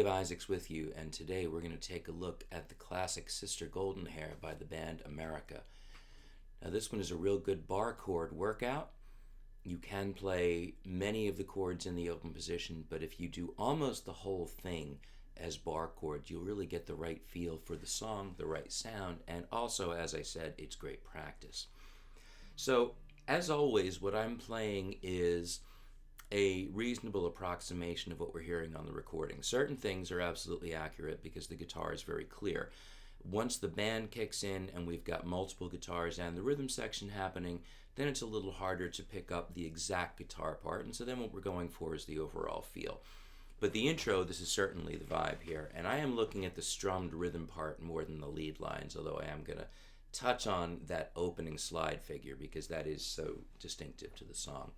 Dave Isaacs with you, and today we're going to take a look at the classic Sister Golden Hair by the band America. Now this one is a real good bar chord workout. You can play many of the chords in the open position, but if you do almost the whole thing as bar chords, you'll really get the right feel for the song, the right sound, and also, as I said, it's great practice. So, as always, what I'm playing is a reasonable approximation of what we're hearing on the recording. Certain things are absolutely accurate because the guitar is very clear. Once the band kicks in and we've got multiple guitars and the rhythm section happening, then it's a little harder to pick up the exact guitar part, and so then what we're going for is the overall feel. But the intro, this is certainly the vibe here, and I am looking at the strummed rhythm part more than the lead lines, although I am going to touch on that opening slide figure because that is so distinctive to the song.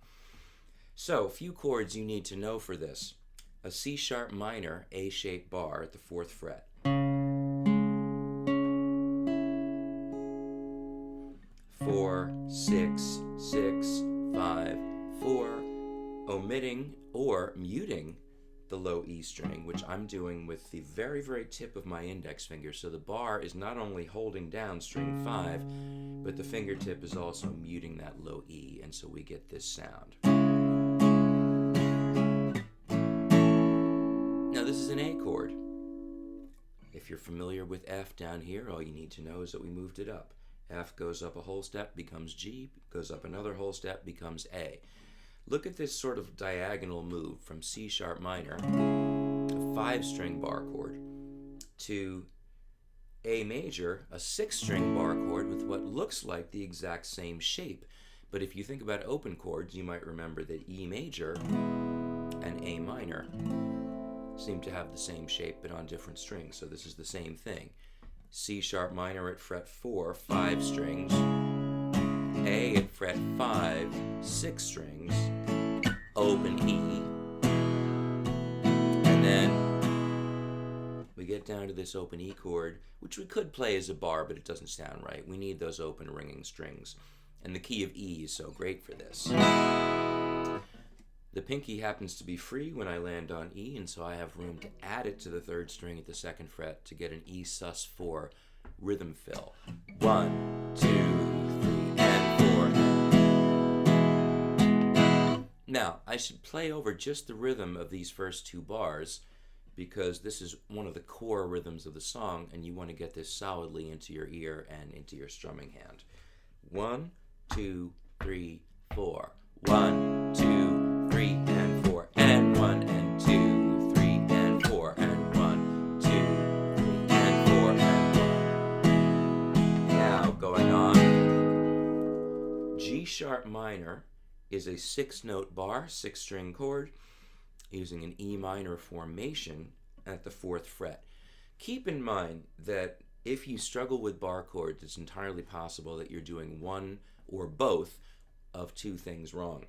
So, a few chords you need to know for this. A C sharp minor A-shaped bar at the 4th fret. 4, 6, 6, 5, 4, omitting or muting the low E string, which I'm doing with the very, very tip of my index finger. So the bar is not only holding down string 5, but the fingertip is also muting that low E, and so we get this sound. Now this is an A chord. If you're familiar with F down here, all you need to know is that we moved it up. F goes up a whole step, becomes G, goes up another whole step, becomes A. Look at this sort of diagonal move from C sharp minor, a 5-string bar chord, to A major, a 6-string bar chord with what looks like the exact same shape. But if you think about open chords, you might remember that E major and A minor seem to have the same shape but on different strings. So this is the same thing. C sharp minor at fret 4, 5 strings. A at fret 5, 6 strings. Open E. And then we get down to this open E chord, which we could play as a bar, but it doesn't sound right. We need those open ringing strings. And the key of E is so great for this. The pinky happens to be free when I land on E, and so I have room to add it to the 3rd string at the 2nd fret to get an E sus4 rhythm fill. 1, 2, 3, and 4. Now, I should play over just the rhythm of these first 2 bars because this is one of the core rhythms of the song, and you want to get this solidly into your ear and into your strumming hand. 1, 2, 3, 4. 1, 2, 3 and 4, and 1 and 2, 3 and 4, and 1, 2, 3 and 4, and 1. Now going on. G sharp minor is a 6-note bar, 6-string chord, using an E minor formation at the 4th fret. Keep in mind that if you struggle with bar chords, it's entirely possible that you're doing one or both of 2 things wrong.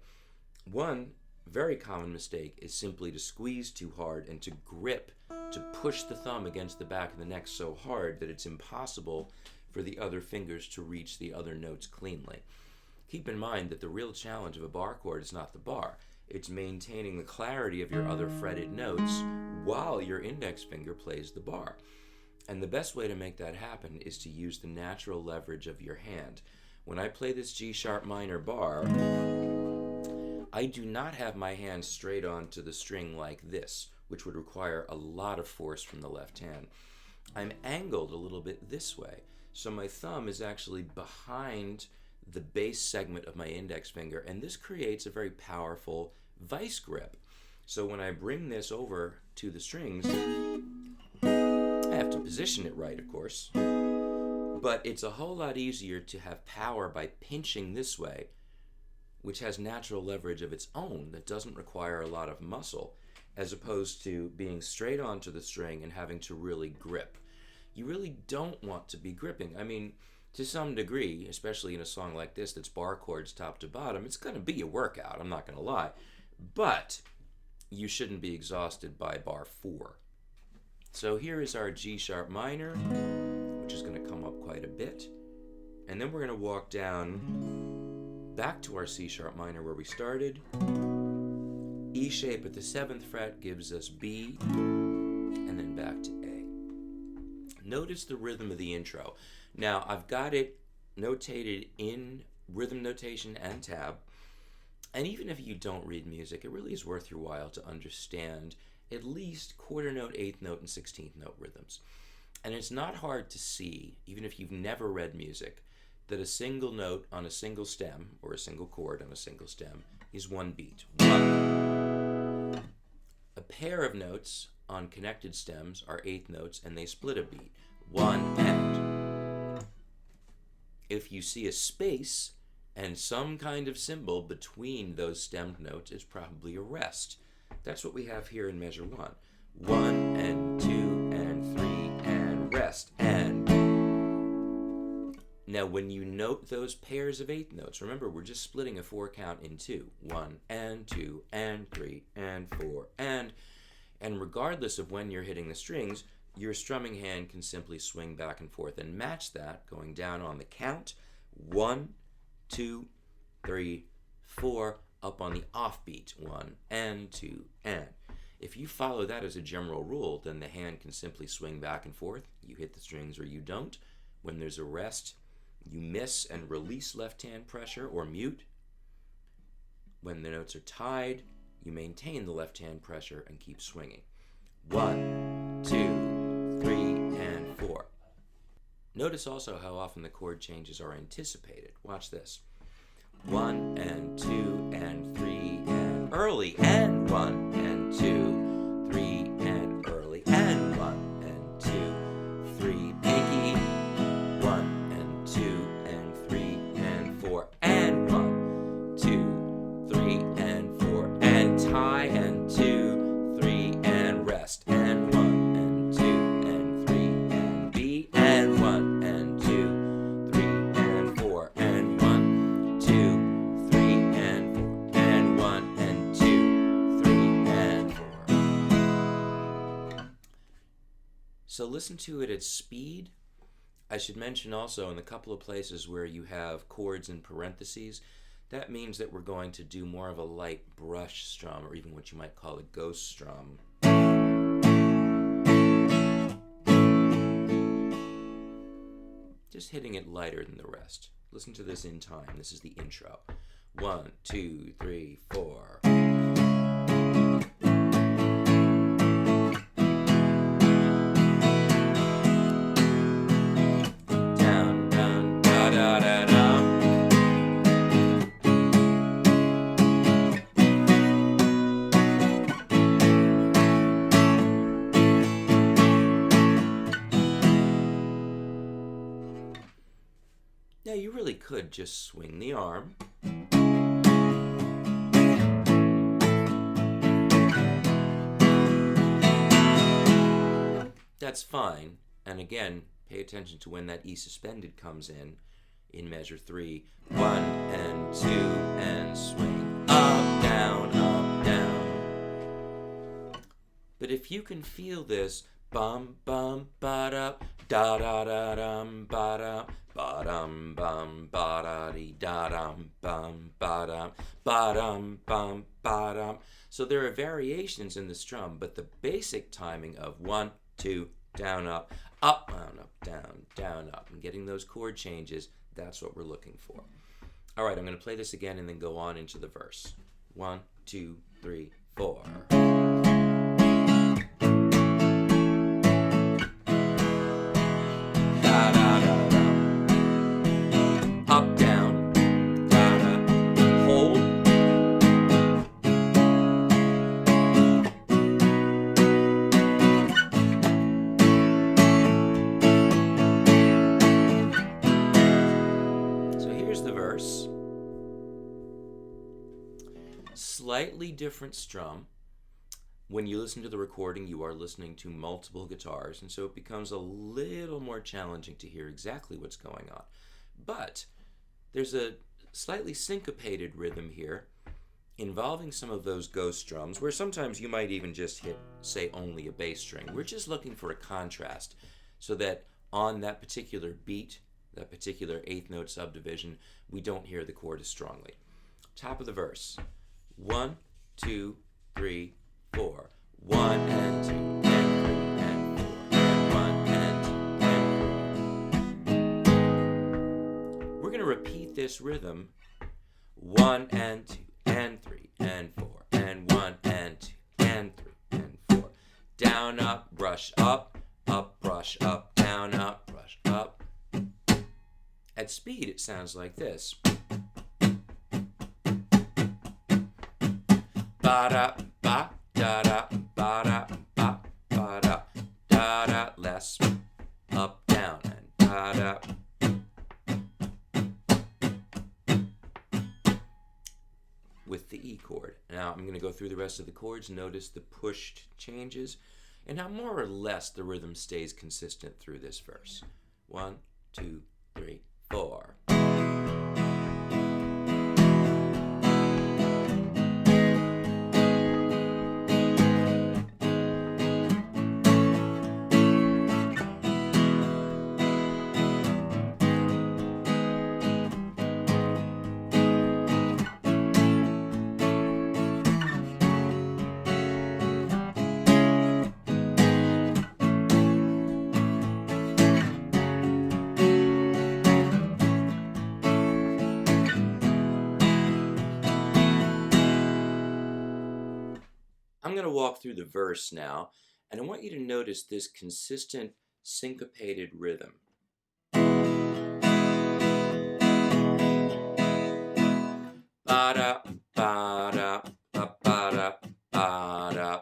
One very common mistake is simply to squeeze too hard and to grip, to push the thumb against the back of the neck so hard that it's impossible for the other fingers to reach the other notes cleanly. Keep in mind that the real challenge of a bar chord is not the bar. It's maintaining the clarity of your other fretted notes while your index finger plays the bar. And the best way to make that happen is to use the natural leverage of your hand. When I play this G sharp minor bar, I do not have my hand straight onto the string like this, which would require a lot of force from the left hand. I'm angled a little bit this way, so my thumb is actually behind the base segment of my index finger, and this creates a very powerful vice grip. So when I bring this over to the strings, I have to position it right, of course, but it's a whole lot easier to have power by pinching this way, which has natural leverage of its own that doesn't require a lot of muscle, as opposed to being straight onto the string and having to really grip. You really don't want to be gripping. I mean, to some degree, especially in a song like this that's bar chords top to bottom, it's going to be a workout, I'm not going to lie. But you shouldn't be exhausted by bar 4. So here is our G sharp minor, which is going to come up quite a bit. And then we're going to walk down back to our C sharp minor where we started. E shape at the 7th fret gives us B. and then back to A. Notice the rhythm of the intro. Now, I've got it notated in rhythm notation and tab, and even if you don't read music, it really is worth your while to understand at least quarter note, eighth note, and 16th note rhythms. And it's not hard to see, even if you've never read music, that a single note on a single stem, or a single chord on a single stem, is one beat. One. A pair of notes on connected stems are eighth notes, and they split a beat. One and. If you see a space and some kind of symbol between those stemmed notes, it's probably a rest. That's what we have here in measure 1. 1 and 2 and 3 and rest and. Now when you note those pairs of eighth notes, remember we're just splitting a 4 count in 2. 1 and 2 and 3 and 4 and regardless of when you're hitting the strings, your strumming hand can simply swing back and forth and match that going down on the count. 1, 2, 3, 4, up on the offbeat. 1 and 2 and. If you follow that as a general rule, then the hand can simply swing back and forth. You hit the strings or you don't. When there's a rest, you miss and release left hand pressure or mute. When the notes are tied, you maintain the left hand pressure and keep swinging. 1, 2, 3, and 4. Notice also how often the chord changes are anticipated. Watch this. 1 and 2 and 3 and early and 1 and 2, 3 and early and 1 and 2, 3 pinky, 1 and 2 and 3 and 4 and 1, 2, 3 and 4 and tie and 2, 3 and rest and 1 and 2 and 3 and B and 1 and 2, 3 and 4 and 1, 2, 3 and 4 and 1 and 2, 3 and 4. So listen to it at speed. I should mention also in a couple of places where you have chords in parentheses, that means that we're going to do more of a light brush strum, or even what you might call a ghost strum. Just hitting it lighter than the rest. Listen to this in time. This is the intro. 1, 2, 3, 4. Down, down, da, da, da, da. Now you really could just swing the arm. That's fine. And again, pay attention to when that E suspended comes in measure 3. 1 and 2 and swing up, down, up, down. But if you can feel this, bum, bum, ba-da, da-da-da-dum, ba-da, ba-dum, bum, ba-da-dee, da-dum, bum, ba-dum, ba-dum, bum, ba-dum. So there are variations in the strum, but the basic timing of 1, 2, down, up, down, up, and getting those chord changes, that's what we're looking for. All right, I'm going to play this again and then go on into the verse. 1, 2, 3, 4. Up, down, da-da, hold. So here's the verse. Slightly different strum. When you listen to the recording, you are listening to multiple guitars, and so it becomes a little more challenging to hear exactly what's going on. But there's a slightly syncopated rhythm here involving some of those ghost drums, where sometimes you might even just hit, say, only a bass string. We're just looking for a contrast so that on that particular beat, that particular eighth note subdivision, we don't hear the chord as strongly. Top of the verse. 1, 2, 3, 4. 1 and 2 and 3 this rhythm. 1 and 2 and 3 and 4 and 1 and 2 and 3 and 4. Down, up, brush, up, brush, up, down, up, brush, up. At speed, it sounds like this. Ba-da, ba, da-da, ba-da, ba, ba-da, da-da, less, up, down, and da-da. With the E chord. Now I'm going to go through the rest of the chords. Notice the pushed changes and how more or less the rhythm stays consistent through this verse. 1, 2, 3, 4. I'm going to walk through the verse now, and I want you to notice this consistent syncopated rhythm. Ba-da, ba-da, ba-da, ba-da.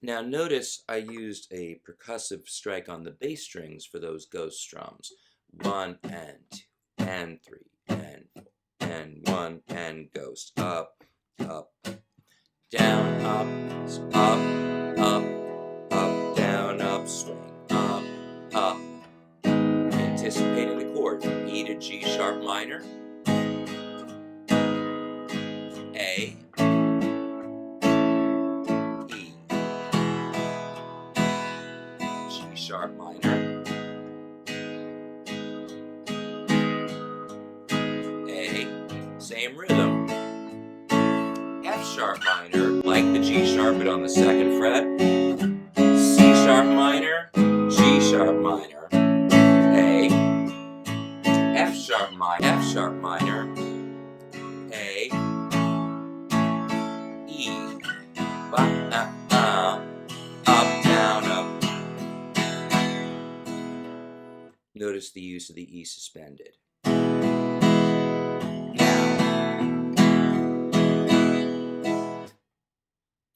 Now notice I used a percussive strike on the bass strings for those ghost strums. 1 and 2 and 3 and 4 and 1 and ghost. Up, up, down, up, down, up, swing, up. Anticipating the chord from E to G sharp minor, A, E, G sharp minor, A, same rhythm, F sharp minor, like the G sharp but on the 2nd fret, C sharp minor, G sharp minor, A, F sharp minor, A, E, ba, up, down, up. Notice the use of the E suspended.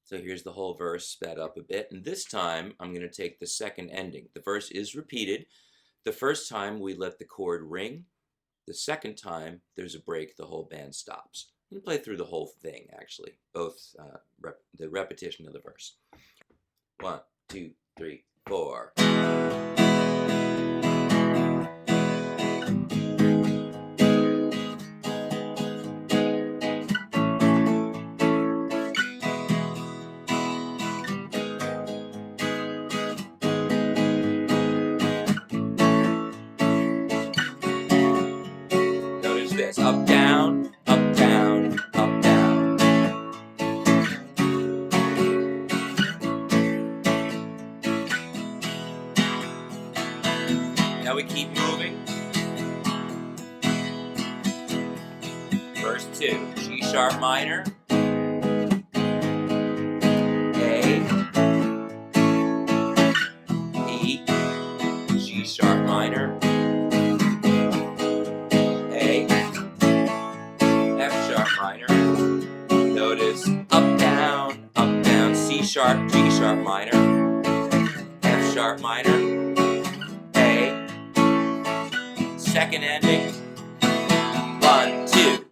So here's the whole verse sped up a bit, and this time I'm going to take the second ending. The verse is repeated. The first time we let the chord ring. The second time there's a break, the whole band stops. I'm going to play through the whole thing, actually, both the repetition of the verse. 1, 2, 3, 4. This up, down, up, down, up, down. Now we keep moving. Verse 2, G sharp minor, A, E, G sharp minor, A, F sharp minor. Notice up, down, C sharp, G sharp minor, F sharp minor, A, second ending, 1, 2.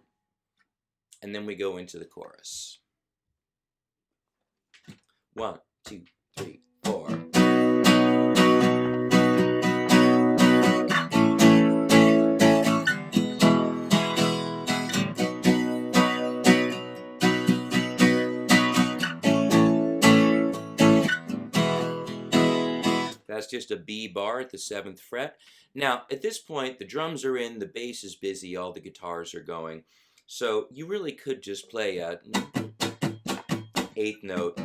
And then we go into the chorus. 1, 2, 3, 4. That's just a B bar at the 7th fret. Now, at this point, the drums are in, the bass is busy, all the guitars are going. So you really could just play a 8th note.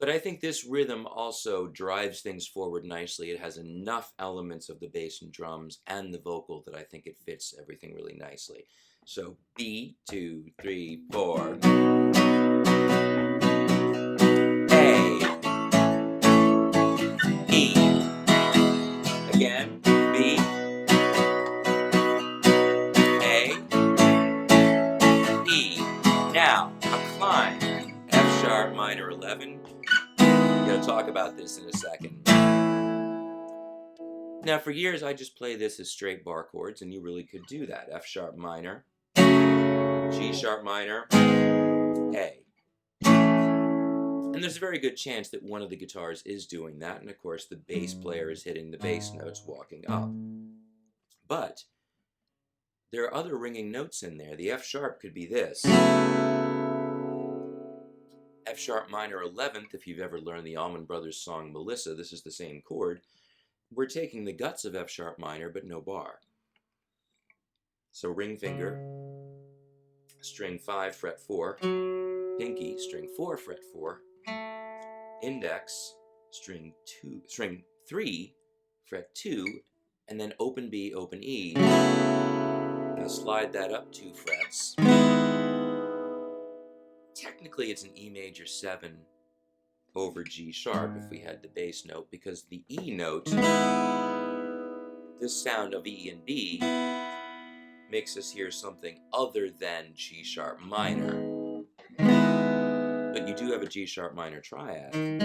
But I think this rhythm also drives things forward nicely. It has enough elements of the bass and drums and the vocal that I think it fits everything really nicely. So B, 2, 3, 4. A, E. Again, B, A, E. Now, a climb. F sharp minor 11. I'm going to talk about this in a second. Now, for years, I just play this as straight bar chords, and you really could do that. F sharp minor, G sharp minor, A. And there's a very good chance that one of the guitars is doing that, and of course, the bass player is hitting the bass notes walking up. But there are other ringing notes in there. The F sharp could be this. F sharp minor 11th, if you've ever learned the Allman Brothers song Melissa, this is the same chord. We're taking the guts of F sharp minor, but no bar. So ring finger, string 5, fret 4, pinky, string 4, fret 4, index, string 3, fret 2, and then open B, open E. Now slide that up 2 frets. Technically it's an E major 7 over G sharp if we had the bass note, because the E note, this sound of E and B, makes us hear something other than G sharp minor. But you do have a G sharp minor triad. And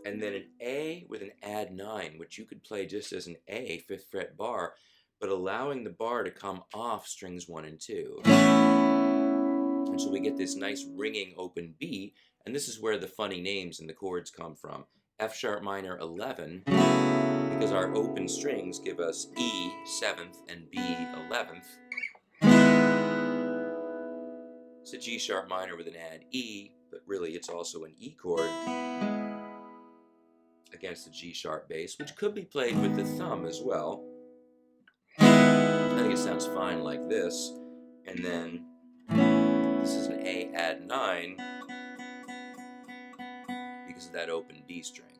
then an A with an add 9, which you could play just as an A, 5th fret bar, but allowing the bar to come off strings 1 and 2. And so we get this nice ringing open B, and this is where the funny names in the chords come from. F sharp minor 11, because our open strings give us E 7th and B 11th. It's a G sharp minor with an add E, but really it's also an E chord against the G sharp bass, which could be played with the thumb as well. I think it sounds fine like this. And then this is an A add 9 because of that open B string.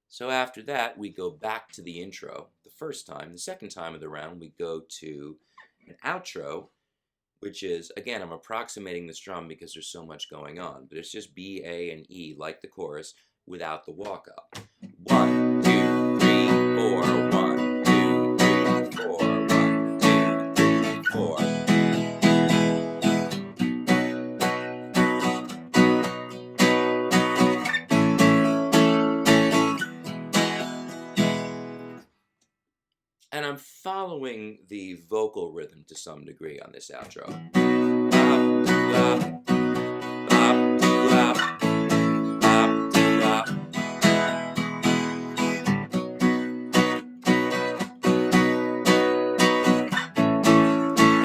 So after that, we go back to the intro the first time. The second time of the round, we go to an outro, which is, again, I'm approximating the strum because there's so much going on, but it's just B, A, and E, like the chorus, without the walk-up. 1, 2, 3, 4, 1, 2, 3, 4, 1, 2, 3, 4. And I'm following the vocal rhythm to some degree on this outro. And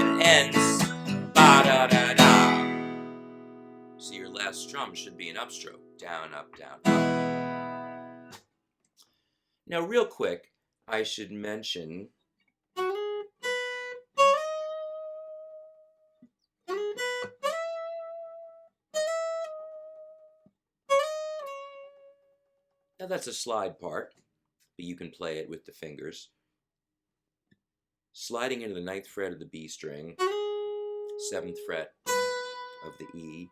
it ends ba-da-da-da. So your last strum should be an upstroke. Down, up, down, up. Now, real quick, I should mention now that's a slide part, but you can play it with the fingers. Sliding into the 9th fret of the B string, 7th fret of the E,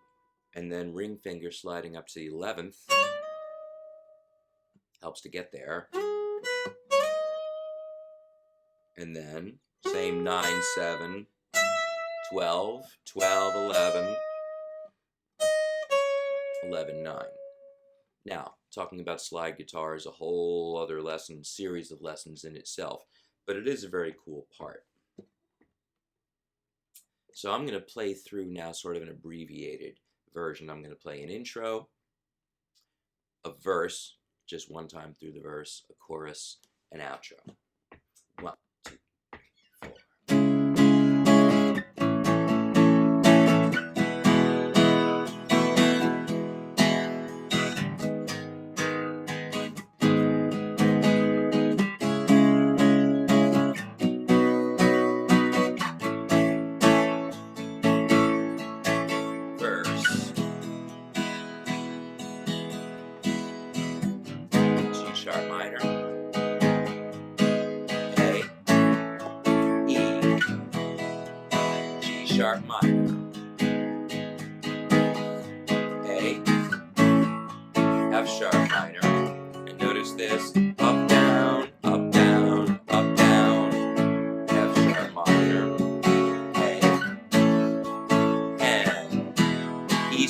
and then ring finger sliding up to the 11th. Helps to get there. And then same 9, 7, 12, 12, 11, 11, 9. Now, talking about slide guitar is a whole other lesson, series of lessons in itself, but it is a very cool part. So I'm going to play through now sort of an abbreviated version. I'm going to play an intro, a verse, just one time through the verse, a chorus, an outro. 1, 2, 3, 4.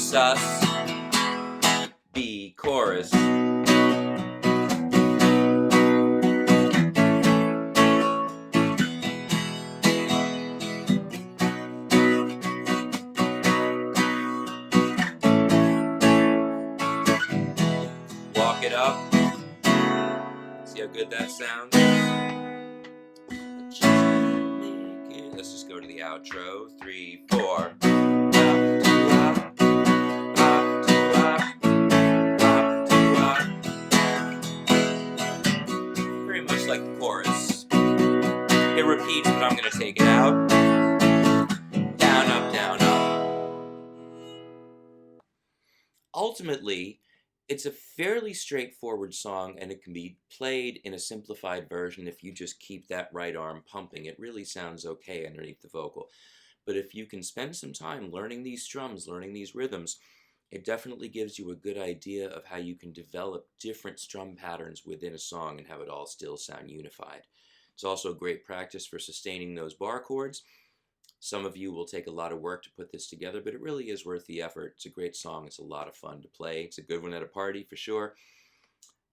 sus, B chorus. Walk it up. See how good that sounds? Let's just go to the outro. 3, 4. Very much like the chorus. It repeats, but I'm going to take it out. Down, up, down, up. Ultimately, it's a fairly straightforward song, and it can be played in a simplified version if you just keep that right arm pumping. It really sounds okay underneath the vocal. But if you can spend some time learning these strums, learning these rhythms, it definitely gives you a good idea of how you can develop different strum patterns within a song and have it all still sound unified. It's also great practice for sustaining those bar chords. Some of you will take a lot of work to put this together, but it really is worth the effort. It's a great song. It's a lot of fun to play. It's a good one at a party for sure.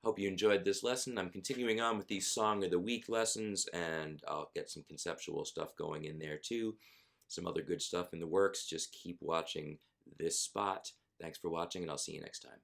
Hope you enjoyed this lesson. I'm continuing on with these Song of the Week lessons, and I'll get some conceptual stuff going in there too. Some other good stuff in the works. Just keep watching this spot. Thanks for watching, and I'll see you next time.